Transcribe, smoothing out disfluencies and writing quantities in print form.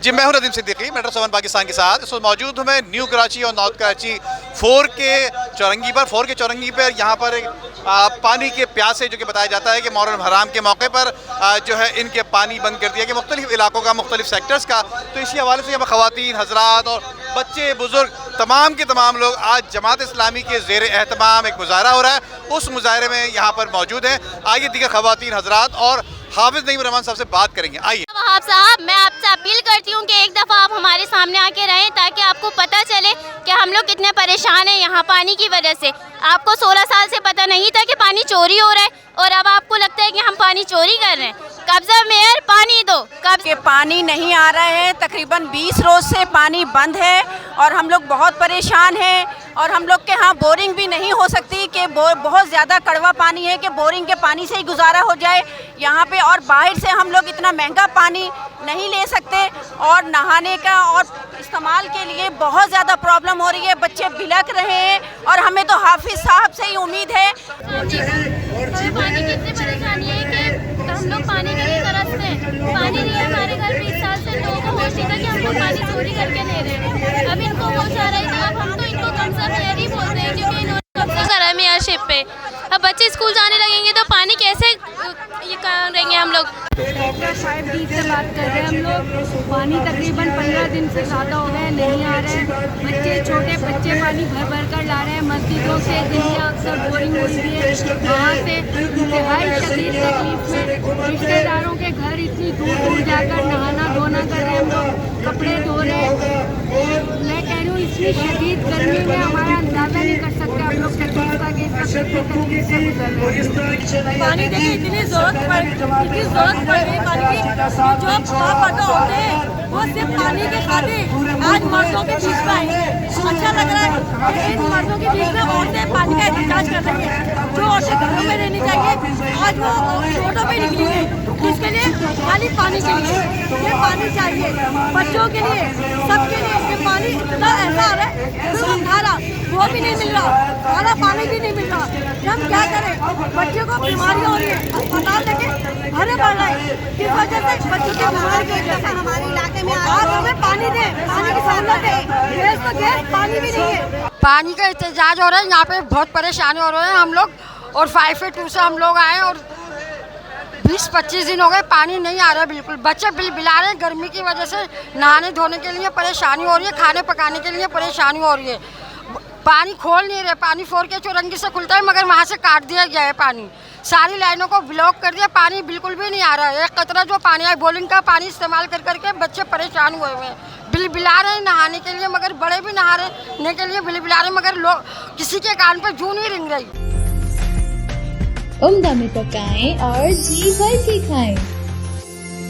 जी मैं हूं नदीम सिद्दीकी, मेट्रो 7 पाकिस्तान के साथ। इस वक्त मौजूद हूं मैं न्यू कराची और नॉर्थ कराची 4 के चौरंगी पर यहाँ पर पानी के प्यासे जो कि बताया जाता है कि मुहर्रम हराम के मौके पर जो है इनके पानी बंद कर दिया कि मुख्तलिफ इलाकों का, मुख्तलिफ सेक्टर्स का। तो इसी हवाले से यहाँ पर ख़वातीन, हजरात और बच्चे, बुजुर्ग तमाम के तमाम लोग आज जमात इस्लामी के ज़ेर एहतमाम एक मुजाहरा हो रहा है, उस मुजाहरे में यहाँ पर मौजूद हैं। आइए दीगर ख़वातीन, हजरात और हाफिज़ नईम रहमान साहब से बात करेंगे। आइए वहाब साहब, मैं आपसे अपील करती हूँ कि एक दफ़ा आप हमारे सामने आके रहें ताकि आपको पता चले कि हम लोग कितने परेशान हैं यहाँ पानी की वजह से। आपको 16 साल से पता नहीं था कि पानी चोरी हो रहा है और अब आपको लगता है कि हम पानी चोरी कर रहे हैं। कब्जा मेयर पानी दो, कब के पानी नहीं आ रहा है। तकरीबन 20 रोज़ से पानी बंद है और हम लोग बहुत परेशान हैं। और हम लोग के यहाँ बोरिंग भी नहीं हो सकती कि बहुत ज़्यादा कड़वा पानी है कि बोरिंग के पानी से ही गुजारा हो जाए यहाँ पे। और बाहर से हम लोग इतना महंगा पानी नहीं ले सकते और नहाने का और इस्तेमाल के लिए बहुत ज़्यादा प्रॉब्लम हो रही है। बच्चे बिलख रहे हैं और हमें तो हाफिज़ साहब से ही उम्मीद है। पानी की इतनी परेशानी है कि हम लोग पानी के लिए तरसते हैं। पानी नहीं है हमारे घर में। इस साल से लोगों को होश नहीं था कि हम लोग पानी चोरी करके ले रहे हैं। अब इनको होश आ रहा है तो अब हम तो इनको कब्जा मेयर ही बोलते हैं क्योंकि इन्होंने कब्जा करा है मेयरशिप पे। अब बच्चे स्कूल जाने लगेंगे तो पानी कैसे ये करेंगे हम लोग। साहब डी से बात कर रहे हैं हम लोग। पानी तकरीबन 15 दिन से ज़्यादा हो गए, नहीं आ रहे हैं। छोटे बच्चे पानी भर भर कर ला रहे हैं मस्जिदों से। दिल्ली अक्सर बोरिंग हुई है, वहाँ से इंतहाई शदीद तकलीफ में। रिश्तेदारों के घर इतनी दूर दूर जाकर नहाना धोना कर रहे हैं हम लोग, कपड़े धो रहे हैं। मैं कह रही हूँ इतनी शदीद गर्मी में हमारा अंदाज़ा नहीं कर सकते हम लोग तकलीफ का कि तकलीफ से गुजर रहे हैं। पानी देखिए इतनी ज़रूरत पड़ रही है पानी की। जो पापा होते हैं वो सिर्फ पानी के खातिर आज मर्दों के बीच में आए। अच्छा लग रहा है इन मर्दों के बीच में औरतें पानी का एहतजाज कर रही है। जो औरतें घरों में रहनी चाहिए आज वो रोडों पे निकली है। किसके लिए? खाली पानी के लिए। ये पानी चाहिए बच्चों के लिए, सबके लिए। ये पानी इतना ऐसा आ रहा है जो खारा वो भी नहीं मिल रहा, खारा पानी भी नहीं मिल रहा। हम क्या करें? बच्चों को बीमारियाँ हो रही है, अस्पताल लेके भरे पड़ रहे हैं। किस वजह से? बच्चों की बीमारी की वजह से। हमारे इलाके में आप हमें पानी दें, पानी की सहूलत है। गैस तो गैस, पानी भी नहीं है। पानी का एहतजाज हो रहा है यहाँ पे, बहुत परेशानी हो रहे हैं हम लोग। और 5A2 से हम लोग आए और 20-25 दिन हो गए पानी नहीं आ रहा है बिल्कुल। बच्चे बिला रहे हैं गर्मी की वजह से। नहाने धोने के लिए परेशानी हो रही है, खाने पकाने के लिए परेशानी हो रही है। पानी खोल नहीं रहे। पानी 4 के चौरंगी से खुलता है मगर वहाँ से काट दिया गया है पानी। सारी लाइनों को ब्लॉक कर दिया, पानी बिल्कुल भी नहीं आ रहा है। एक कतरा जो पानी है बोलिंग का पानी इस्तेमाल कर करके बच्चे परेशान हुए हुए हैं। बिला रहे हैं नहाने के लिए मगर बड़े भी नहाने के लिए बिला रहे हैं मगर लोग किसी के कान पर जूं नहीं रिंग रही। उम्दा में पकाएं और जी भर के खाएं।